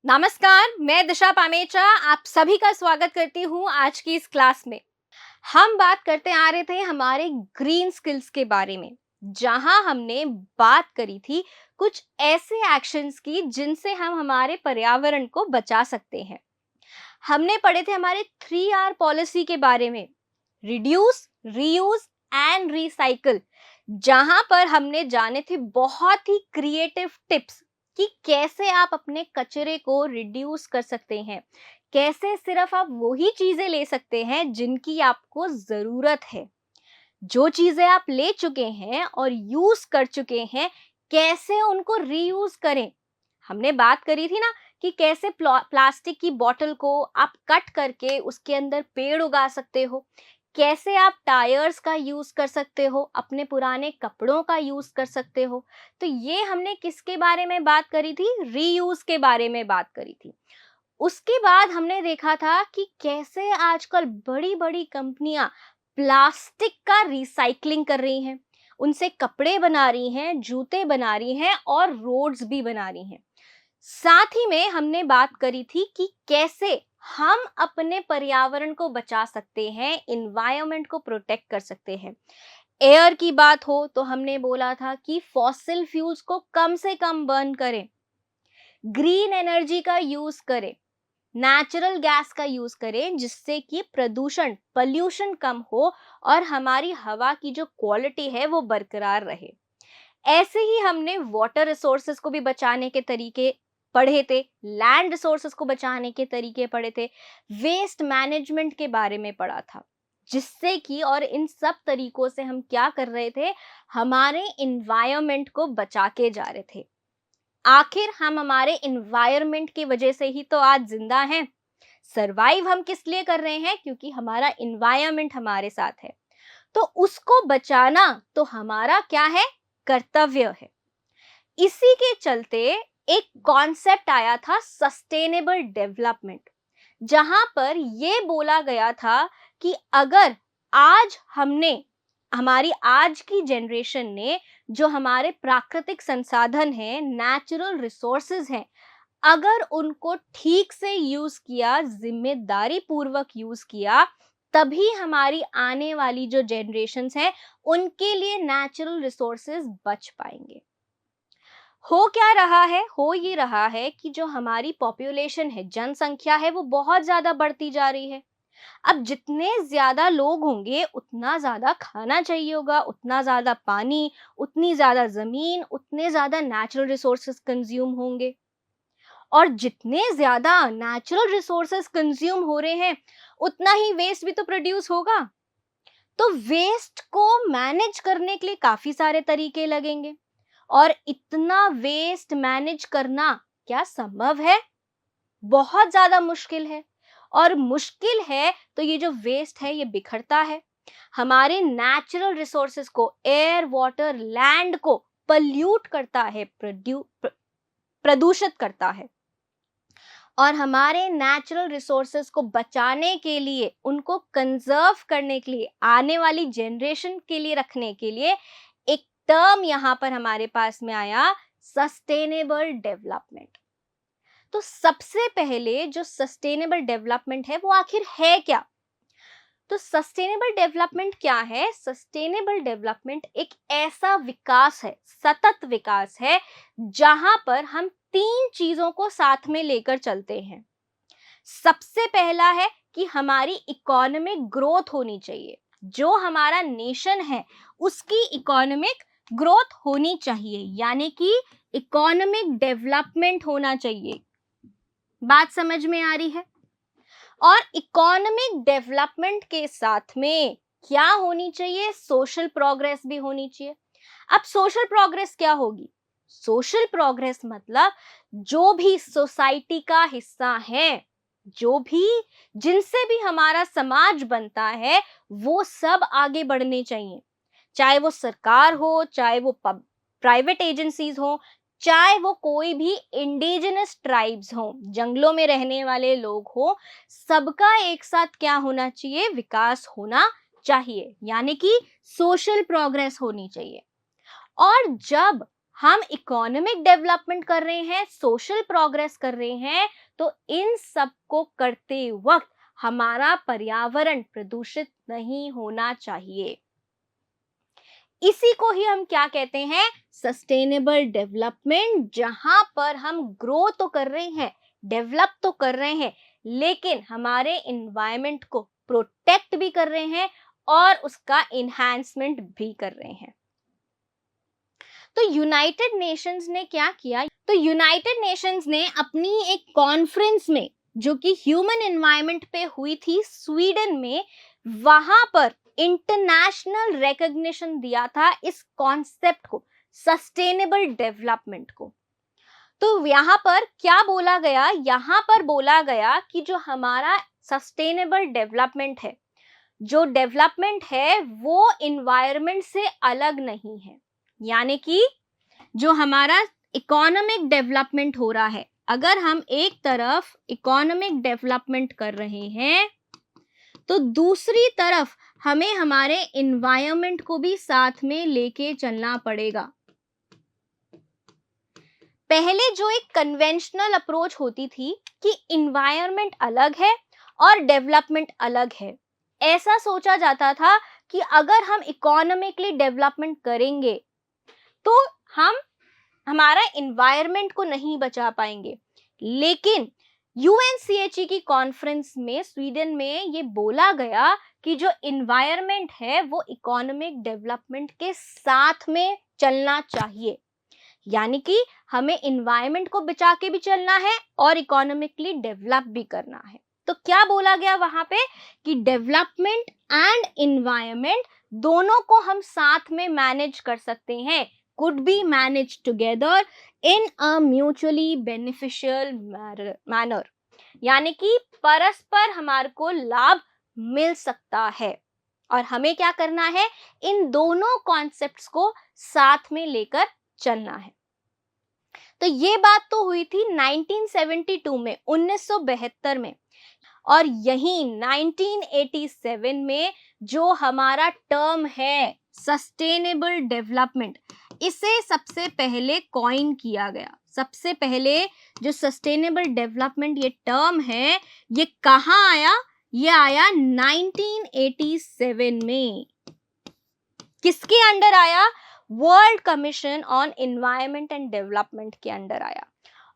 नमस्कार, मैं दिशा पामेचा आप सभी का स्वागत करती हूँ आज की इस क्लास में। हम बात करते आ रहे थे हमारे ग्रीन स्किल्स के बारे में, जहां हमने बात करी थी कुछ ऐसे एक्शंस की जिनसे हम हमारे पर्यावरण को बचा सकते हैं। हमने पढ़े थे हमारे 3R पॉलिसी के बारे में, रिड्यूस, रीयूज एंड रिसाइकल, जहां पर हमने जाने थे बहुत ही क्रिएटिव टिप्स कि कैसे आप अपने कचरे को रिड्यूस कर सकते हैं, कैसे सिर्फ आप वही चीजें ले सकते हैं जिनकी आपको जरूरत है। जो चीजें आप ले चुके हैं और यूज कर चुके हैं, कैसे उनको रीयूज करें। हमने बात करी थी ना कि कैसे प्लास्टिक की बोतल को आप कट करके उसके अंदर पेड़ उगा सकते हो, कैसे आप टायर्स का यूज कर सकते हो, अपने पुराने कपड़ों का यूज कर सकते हो। तो ये हमने किसके बारे में बात करी थी? रीयूज के बारे में बात करी थी। उसके बाद हमने देखा था कि कैसे आजकल बड़ी बड़ी कंपनियां प्लास्टिक का रिसाइकलिंग कर रही हैं, उनसे कपड़े बना रही हैं, जूते बना रही हैं और रोड्स भी बना रही हैं। साथ ही में हमने बात करी थी कि कैसे हम अपने पर्यावरण को बचा सकते हैं, इन्वायरमेंट को प्रोटेक्ट कर सकते हैं। एयर की बात हो तो हमने बोला था कि फॉसिल फ्यूल्स को कम से कम बर्न करें, ग्रीन एनर्जी का यूज करें, नेचुरल गैस का यूज करें, जिससे कि प्रदूषण पॉल्यूशन कम हो और हमारी हवा की जो क्वालिटी है वो बरकरार रहे। ऐसे ही हमने वाटर रिसोर्सेज को भी बचाने के तरीके पढ़े थे, लैंड रिसोर्सेज को बचाने के तरीके पढ़े थे, वेस्ट मैनेजमेंट के बारे में पढ़ा था, जिससे कि और इन सब तरीकों से हम क्या कर रहे थे, हमारे इन्वायरमेंट को बचा के जा रहे थे। आखिर हम हमारे इन्वायरमेंट की वजह से ही तो आज जिंदा हैं। सरवाइव हम किस लिए कर रहे हैं? क्योंकि हमारा इन्वायरमेंट हमारे साथ है, तो उसको बचाना तो हमारा क्या है? कर्तव्य है। इसी के चलते एक कॉन्सेप्ट आया था सस्टेनेबल डेवलपमेंट, जहां पर यह बोला गया था कि अगर आज हमने हमारी आज की जनरेशन ने जो हमारे प्राकृतिक संसाधन हैं, नेचुरल रिसोर्सेज हैं, अगर उनको ठीक से यूज किया, जिम्मेदारी पूर्वक यूज किया, तभी हमारी आने वाली जो जनरेशन्स हैं उनके लिए नेचुरल रिसोर्सेज बच पाएंगे। हो क्या रहा है? हो ये रहा है कि जो हमारी पॉपुलेशन है, जनसंख्या है, वो बहुत ज्यादा बढ़ती जा रही है। अब जितने ज्यादा लोग होंगे उतना ज्यादा खाना चाहिए होगा, उतना ज्यादा पानी, उतनी ज्यादा जमीन, उतने ज्यादा नेचुरल रिसोर्सेज कंज्यूम होंगे। और जितने ज्यादा नेचुरल रिसोर्सेज कंज्यूम हो रहे हैं, उतना ही वेस्ट भी तो प्रोड्यूस होगा। तो वेस्ट को मैनेज करने के लिए काफी सारे तरीके लगेंगे, और इतना वेस्ट मैनेज करना क्या संभव है? बहुत ज्यादा मुश्किल है। और मुश्किल है तो ये जो वेस्ट है ये बिखरता है, हमारे नेचुरल रिसोर्सेज को, एयर, वाटर, लैंड को पल्यूट करता है, प्रदूषित करता है। और हमारे नेचुरल रिसोर्सेज को बचाने के लिए, उनको कंजर्व करने के लिए, आने वाली जनरेशन के लिए रखने के लिए एक टर्म यहाँ पर हमारे पास में आया, सस्टेनेबल डेवलपमेंट। तो सबसे पहले जो सस्टेनेबल डेवलपमेंट है वो आखिर है क्या? तो सस्टेनेबल डेवलपमेंट क्या है? सस्टेनेबल डेवलपमेंट एक ऐसा विकास है, सतत विकास है, जहां पर हम तीन चीजों को साथ में लेकर चलते हैं। सबसे पहला है कि हमारी इकोनॉमिक ग्रोथ होनी चाहिए, जो हमारा नेशन है उसकी इकोनॉमिक ग्रोथ होनी चाहिए, यानी कि इकोनॉमिक डेवलपमेंट होना चाहिए। बात समझ में आ रही है? और इकोनॉमिक डेवलपमेंट के साथ में क्या होनी चाहिए? सोशल प्रोग्रेस भी होनी चाहिए। अब सोशल प्रोग्रेस क्या होगी? सोशल प्रोग्रेस मतलब जो भी सोसाइटी का हिस्सा है, जो भी, जिनसे भी हमारा समाज बनता है, वो सब आगे बढ़ने चाहिए। चाहे वो सरकार हो, चाहे वो प्राइवेट एजेंसीज हो, चाहे वो कोई भी इंडिजिनस ट्राइब्स हो, जंगलों में रहने वाले लोग हो, सबका एक साथ क्या होना चाहिए? विकास होना चाहिए, यानी कि सोशल प्रोग्रेस होनी चाहिए। और जब हम इकोनॉमिक डेवलपमेंट कर रहे हैं, सोशल प्रोग्रेस कर रहे हैं, तो इन सब को करते वक्त हमारा पर्यावरण प्रदूषित नहीं होना चाहिए। इसी को ही हम क्या कहते हैं, सस्टेनेबल डेवलपमेंट, जहां पर हम ग्रो तो कर रहे हैं, डेवलप तो कर रहे हैं, लेकिन हमारे एनवायरनमेंट को प्रोटेक्ट भी कर रहे हैं और उसका इन्हांसमेंट भी कर रहे हैं। तो यूनाइटेड नेशंस ने क्या किया, तो यूनाइटेड नेशंस ने अपनी एक कॉन्फ्रेंस में, जो कि ह्यूमन एनवायरनमेंट पे हुई थी स्वीडन में, वहां पर इंटरनेशनल रिकॉग्निशन दिया था इस कॉन्सेप्ट को, सस्टेनेबल डेवलपमेंट को। तो यहाँ पर क्या बोला गया, यहाँ पर बोला गया कि जो हमारा सस्टेनेबल डेवलपमेंट है, जो डेवलपमेंट है वो इन्वायरमेंट से अलग नहीं है। यानी कि जो हमारा इकोनॉमिक डेवलपमेंट हो रहा है, अगर हम एक तरफ इकोनॉमिक डेवलपमेंट कर रहे हैं, तो दूसरी तरफ हमें हमारे इन्वायरमेंट को भी साथ में लेके चलना पड़ेगा। पहले जो एक कन्वेंशनल अप्रोच होती थी कि इन्वायरमेंट अलग है और डेवलपमेंट अलग है, ऐसा सोचा जाता था कि अगर हम इकोनॉमिकली डेवलपमेंट करेंगे तो हम हमारा इन्वायरमेंट को नहीं बचा पाएंगे। लेकिन यूएनसीएचई की कॉन्फ्रेंस में स्वीडन में ये बोला गया कि जो इन्वायरमेंट है वो इकोनॉमिक डेवलपमेंट के साथ में चलना चाहिए। यानी कि हमें इन्वायरमेंट को बचा के भी चलना है और इकोनॉमिकली डेवलप भी करना है। तो क्या बोला गया वहां पे कि डेवलपमेंट एंड इन्वायरमेंट दोनों को हम साथ में मैनेज कर सकते हैं, could be managed together in a mutually beneficial manner। यानी कि परस्पर हमारे को लाभ मिल सकता है और हमें क्या करना है, इन दोनों कॉन्सेप्ट्स को साथ में लेकर चलना है। तो ये बात तो हुई थी 1972 में, 1972 में, और यही 1987 में जो हमारा टर्म है सस्टेनेबल डेवलपमेंट, इसे सबसे पहले कॉइन किया गया। सबसे पहले जो सस्टेनेबल डेवलपमेंट ये टर्म है, ये कहाँ आया, ये आया 1987 में। किसके अंडर आया, world commission on environment and development के अंडर आया।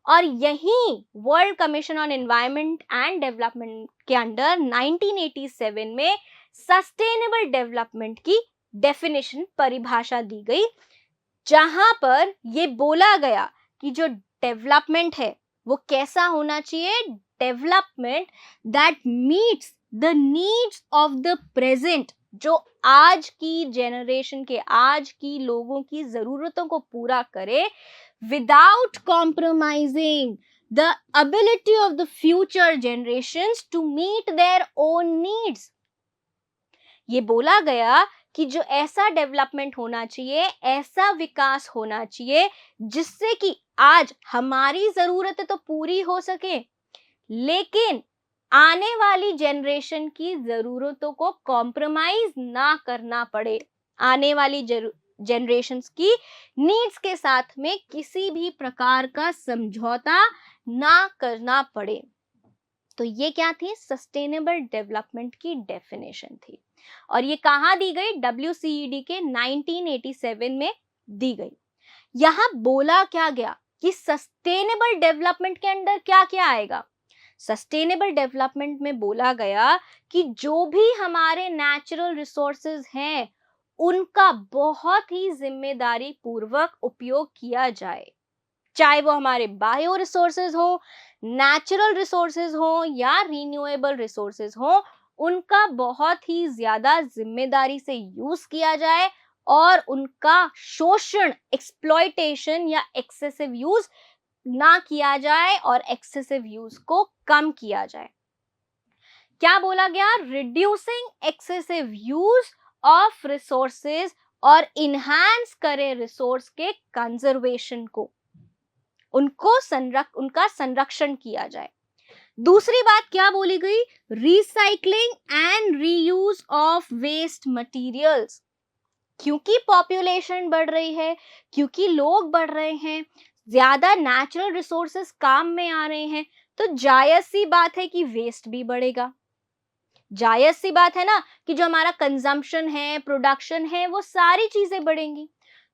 और यही world commission on environment and development के अंडर 1987 में सस्टेनेबल डेवलपमेंट की डेफिनेशन, परिभाषा दी गई, जहां पर ये बोला गया कि जो डेवलपमेंट है वो कैसा होना चाहिए, development that meets the needs of the present, जो आज की जेनरेशन के, आज की लोगों की जरूरतों को पूरा करे, without compromising the ability of the future generations to meet their own needs. ये बोला गया कि जो ऐसा डेवलपमेंट होना चाहिए, ऐसा विकास होना चाहिए, जिससे कि आज हमारी जरूरतें तो पूरी हो सके, लेकिन आने वाली जनरेशन की जरूरतों को कॉम्प्रोमाइज ना करना पड़े, आने वाली जनरेशन्स की नीड्स के साथ में किसी भी प्रकार का समझौता ना करना पड़े। तो ये क्या थी, सस्टेनेबल डेवलपमेंट की डेफिनेशन थी, और ये कहाँ दी गई, WCED के 1987 में दी गई। यहां बोला क्या गया कि सस्टेनेबल डेवलपमेंट के अंदर क्या क्या आएगा। सस्टेनेबल डेवलपमेंट में बोला गया कि जो भी हमारे नेचुरल रिसोर्सेज हैं, उनका बहुत ही जिम्मेदारी पूर्वक उपयोग किया जाए, चाहे वो हमारे बायो रिसोर्सेज हो, नेचुरल रिसोर्सेज हो या रिन्यूएबल रिसोर्सेज हो, उनका बहुत ही ज्यादा जिम्मेदारी से यूज किया जाए और उनका शोषण, एक्सप्लॉयटेशन या एक्सेसिव यूज ना किया जाए और एक्सेसिव यूज को कम किया जाए। क्या बोला गया, reducing excessive use of resources और इनहांस करे रिसोर्स के कंजर्वेशन को, उनका संरक्षण किया जाए। दूसरी बात क्या बोली गई, recycling and reuse of waste materials. क्योंकि पॉपुलेशन बढ़ रही है, क्योंकि लोग बढ़ रहे हैं, ज्यादा नेचुरल रिसोर्सेस काम में आ रहे हैं, तो जायज सी बात है कि वेस्ट भी बढ़ेगा। जायज सी बात है ना कि जो हमारा कंजम्पशन है, प्रोडक्शन है, वो सारी चीजें बढ़ेंगी।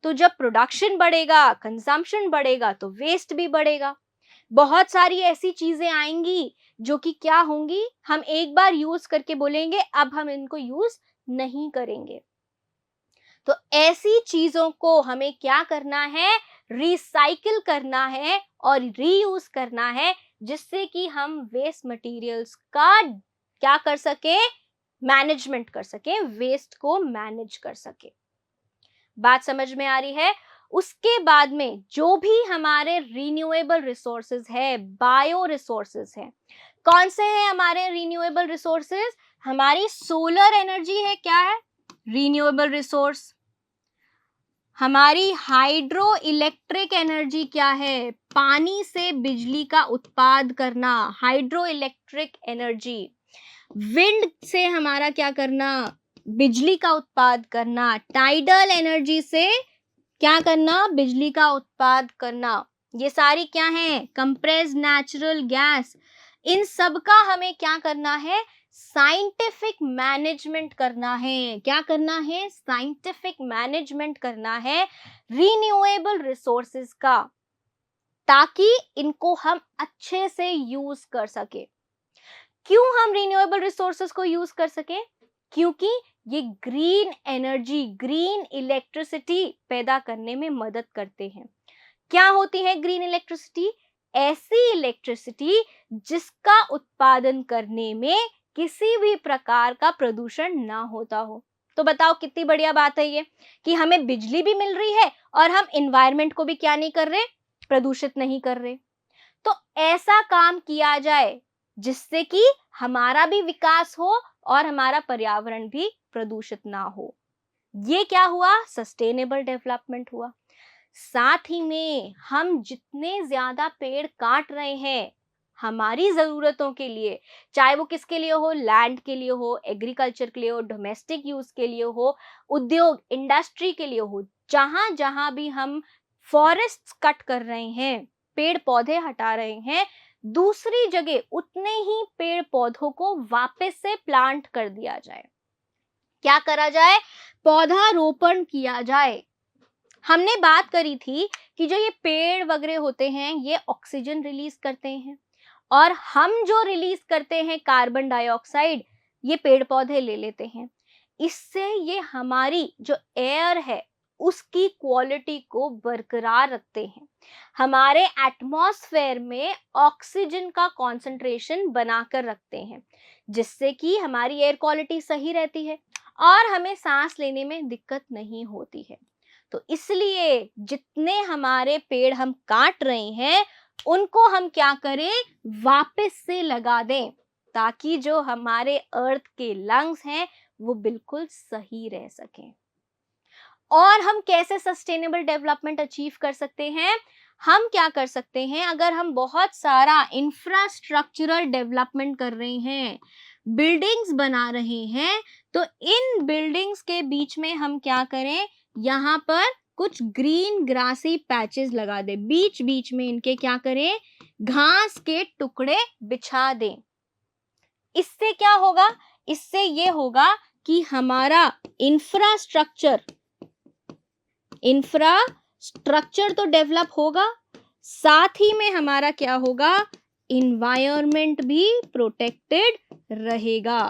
तो जब प्रोडक्शन बढ़ेगा, कंजम्पशन बढ़ेगा, तो वेस्ट भी बढ़ेगा। बहुत सारी ऐसी चीजें आएंगी जो कि क्या होंगी, हम एक बार यूज करके बोलेंगे अब हम इनको यूज नहीं करेंगे। तो ऐसी चीजों को हमें क्या करना है, रिसाइकिल करना है और रीयूज करना है, जिससे कि हम वेस्ट मटेरियल्स का क्या कर सके, मैनेजमेंट कर सके, वेस्ट को मैनेज कर सके। बात समझ में आ रही है? उसके बाद में जो भी हमारे रिन्यूएबल रिसोर्सेज है, बायो रिसोर्सेज है, कौन से हैं हमारे रिन्यूएबल रिसोर्सेज? हमारी सोलर एनर्जी है, क्या है रिन्यूएबल रिसोर्स। हमारी हाइड्रो इलेक्ट्रिक एनर्जी क्या है, पानी से बिजली का उत्पाद करना, हाइड्रो इलेक्ट्रिक एनर्जी। विंड से हमारा क्या करना, बिजली का उत्पाद करना। टाइडल एनर्जी से क्या करना, बिजली का उत्पाद करना। ये सारी क्या है, कंप्रेस्ड नेचुरल गैस। इन सब का हमें क्या करना है, साइंटिफिक मैनेजमेंट करना है। क्या करना है, साइंटिफिक मैनेजमेंट करना है रिन्यूएबल रिसोर्सेज का, ताकि इनको हम अच्छे से यूज कर सके। क्यों हम रिन्यूएबल रिसोर्सेज को यूज कर सके? क्योंकि ये ग्रीन एनर्जी, ग्रीन इलेक्ट्रिसिटी पैदा करने में मदद करते हैं। क्या होती है ग्रीन इलेक्ट्रिसिटी? ऐसी इलेक्ट्रिसिटी जिसका उत्पादन करने में किसी भी प्रकार का प्रदूषण ना होता हो। तो बताओ कितनी बढ़िया बात है ये, कि हमें बिजली भी मिल रही है और हम एनवायरनमेंट को भी क्या नहीं कर रहे, प्रदूषित नहीं कर रहे। तो ऐसा काम किया जाए जिससे कि हमारा भी विकास हो और हमारा पर्यावरण भी प्रदूषित ना हो। ये क्या हुआ, सस्टेनेबल डेवलपमेंट हुआ। साथ ही में हम जितने ज्यादा पेड़ काट रहे हैं हमारी जरूरतों के लिए, चाहे वो किसके लिए हो, लैंड के लिए हो, एग्रीकल्चर के लिए हो, डोमेस्टिक यूज के लिए हो, उद्योग इंडस्ट्री के लिए हो, जहां जहां भी हम फॉरेस्ट कट कर रहे हैं, पेड़ पौधे हटा रहे हैं, दूसरी जगह उतने ही पेड़ पौधों को वापस से प्लांट कर दिया जाए। क्या करा जाए, पौधा रोपण किया जाए। हमने बात करी थी कि जो ये पेड़ वगैरह होते हैं ये ऑक्सीजन रिलीज करते हैं, और हम जो रिलीज करते हैं कार्बन डाइऑक्साइड, ये पेड़ पौधे ले लेते हैं। इससे ये हमारी जो एयर है उसकी क्वालिटी को बरकरार रखते हैं, हमारे एटमॉस्फेयर में ऑक्सीजन का कॉन्सेंट्रेशन बनाकर रखते हैं, जिससे कि हमारी एयर क्वालिटी सही रहती है और हमें सांस लेने में दिक्कत नहीं होती है। तो इसलिए जितने हमारे पेड़ हम काट रहे हैं उनको हम क्या करें, वापस से लगा दें, ताकि जो हमारे अर्थ के लंग्स हैं वो बिल्कुल सही रह सकें। और हम कैसे सस्टेनेबल डेवलपमेंट अचीव कर सकते हैं, हम क्या कर सकते हैं, अगर हम बहुत सारा इंफ्रास्ट्रक्चरल डेवलपमेंट कर रहे हैं, बिल्डिंग्स बना रहे हैं, तो इन बिल्डिंग्स के बीच में हम क्या करें, यहाँ पर कुछ ग्रीन ग्रासी पैचेस लगा दें, बीच बीच में इनके क्या करें, घास के टुकड़े बिछा दें। इससे क्या होगा, इससे ये होगा कि हमारा इंफ्रास्ट्रक्चर तो डेवलप होगा, साथ ही में हमारा क्या होगा, इन्वायरमेंट भी प्रोटेक्टेड रहेगा।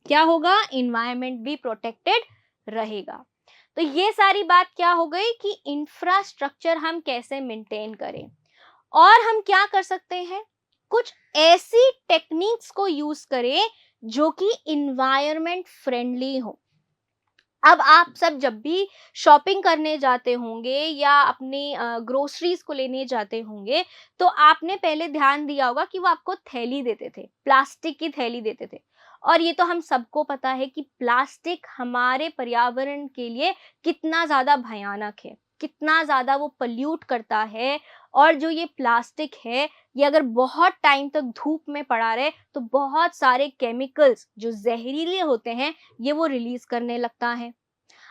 क्या होगा, इन्वायरमेंट भी प्रोटेक्टेड रहेगा। तो ये सारी बात क्या हो गई कि इंफ्रास्ट्रक्चर हम कैसे मेंटेन करें। और हम क्या कर सकते हैं, कुछ ऐसी टेक्निक्स को यूज करें जो कि इन्वायरमेंट फ्रेंडली हो। अब आप सब जब भी शॉपिंग करने जाते होंगे या अपनी ग्रोसरीज को लेने जाते होंगे, तो आपने पहले ध्यान दिया होगा कि वो आपको थैली देते थे, प्लास्टिक की थैली देते थे। और ये तो हम सबको पता है कि प्लास्टिक हमारे पर्यावरण के लिए कितना ज्यादा भयानक है, कितना ज्यादा वो पल्यूट करता है। और जो ये प्लास्टिक है, ये अगर बहुत टाइम तक धूप में पड़ा रहे तो बहुत सारे केमिकल्स जो जहरीले होते हैं ये वो रिलीज करने लगता है।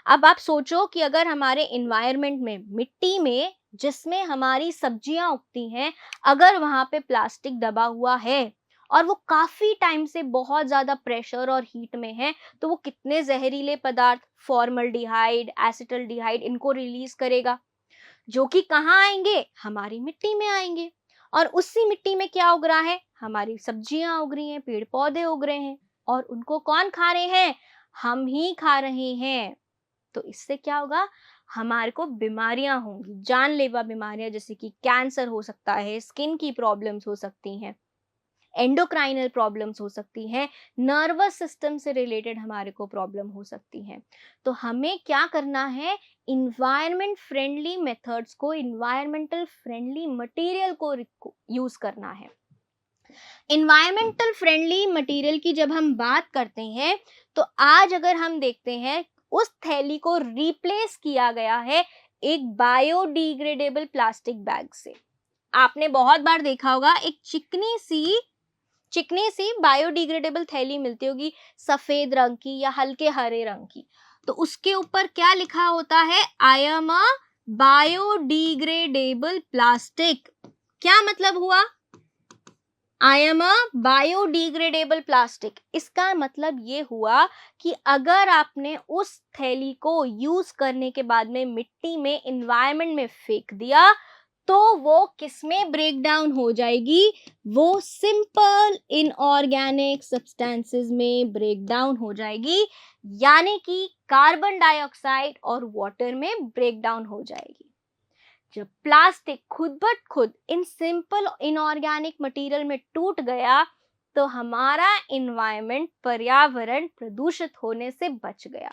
अब आप सोचो कि अगर हमारे इन्वायरमेंट में, मिट्टी में जिसमें हमारी सब्जियां उगती हैं, अगर वहां पे प्लास्टिक दबा हुआ है और वो काफी टाइम से बहुत ज्यादा प्रेशर और हीट में है, तो वो कितने जहरीले पदार्थ, फॉर्मल्डिहाइड, एसिटल्डिहाइड, इनको रिलीज करेगा, जो कि कहाँ आएंगे, हमारी मिट्टी में आएंगे। और उसी मिट्टी में क्या उग रहा है, हमारी सब्जियां उग रही हैं, पेड़ पौधे उग रहे हैं, और उनको कौन खा रहे हैं, हम ही खा रहे हैं। तो इससे क्या होगा, हमारे को बीमारियां होंगी, जानलेवा बीमारियां, जैसे कि कैंसर हो सकता है, स्किन की प्रॉब्लम्स हो सकती हैं, एंडोक्राइनल प्रॉब्लम्स हो सकती हैं, नर्वस सिस्टम से रिलेटेड हमारे को प्रॉब्लम हो सकती हैं। तो हमें क्या करना है, इन्वायरमेंट फ्रेंडली मेथड्स को, इन्वायरमेंटल फ्रेंडली मटेरियल को यूज करना है। इन्वायरमेंटल फ्रेंडली मटेरियल की जब हम बात करते हैं, तो आज अगर हम देखते हैं, उस थैली को रिप्लेस किया गया है एक बायोडिग्रेडेबल प्लास्टिक बैग से। आपने बहुत बार देखा होगा, एक चिकनी सी बायोडिग्रेडेबल थैली मिलती होगी, सफेद रंग की या हल्के हरे रंग की। तो उसके ऊपर क्या लिखा होता है, I am a biodegradable plastic. क्या मतलब हुआ, I am a biodegradable plastic. इसका मतलब ये हुआ कि अगर आपने उस थैली को यूज करने के बाद में मिट्टी में, इन्वायरमेंट में फेंक दिया, तो वो किसमें ब्रेक डाउन हो जाएगी, वो सिंपल इनऑर्गेनिक सब्सटेंसेस में ब्रेक डाउन हो जाएगी, यानी कि कार्बन डाइऑक्साइड और वाटर में ब्रेक डाउन हो जाएगी। जब प्लास्टिक खुद ब खुद इन सिंपल इनऑर्गेनिक मटेरियल में टूट गया, तो हमारा इन्वायरमेंट, पर्यावरण प्रदूषित होने से बच गया।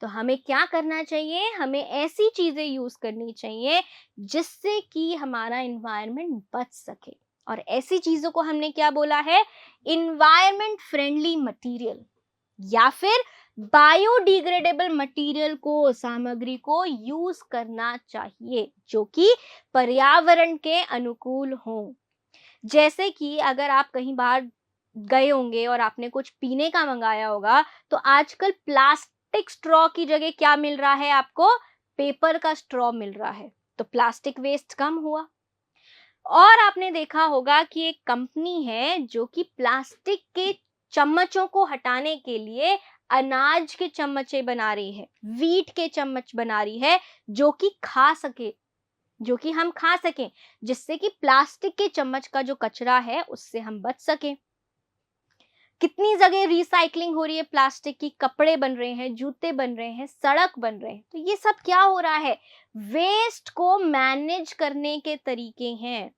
तो हमें क्या करना चाहिए, हमें ऐसी चीजें यूज करनी चाहिए जिससे कि हमारा इन्वायरमेंट बच सके। और ऐसी चीजों को हमने क्या बोला है, इन्वायरमेंट फ्रेंडली मटेरियल या फिर बायोडिग्रेडेबल मटेरियल को, सामग्री को यूज करना चाहिए जो कि पर्यावरण के अनुकूल हो। जैसे कि अगर आप कहीं बाहर गए होंगे और आपने कुछ पीने का मंगाया होगा, तो आजकल प्लास्टिक स्ट्रॉ की जगह क्या मिल रहा है आपको, पेपर का स्ट्रॉ मिल रहा है। तो प्लास्टिक वेस्ट कम हुआ। और आपने देखा होगा कि एक कंपनी है जो कि प्लास्टिक के चम्मचों को हटाने के लिए अनाज के चम्मचे बना रही है, वीट के चम्मच बना रही है, जो कि हम खा सकें, जिससे कि प्लास्टिक के चम्मच का जो कचरा है उससे हम बच सकें। कितनी जगह रिसाइकलिंग हो रही है प्लास्टिक की, कपड़े बन रहे हैं, जूते बन रहे हैं, सड़क बन रहे हैं। तो ये सब क्या हो रहा है, वेस्ट को मैनेज करने के तरीके हैं।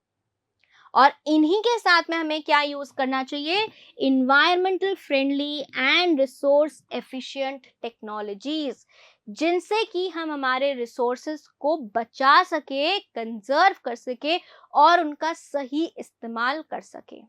और इन्हीं के साथ में हमें क्या यूज करना चाहिए, environmental friendly and resource efficient technologies, जिनसे कि हम हमारे रिसोर्सेस को बचा सके, कंजर्व कर सके और उनका सही इस्तेमाल कर सके।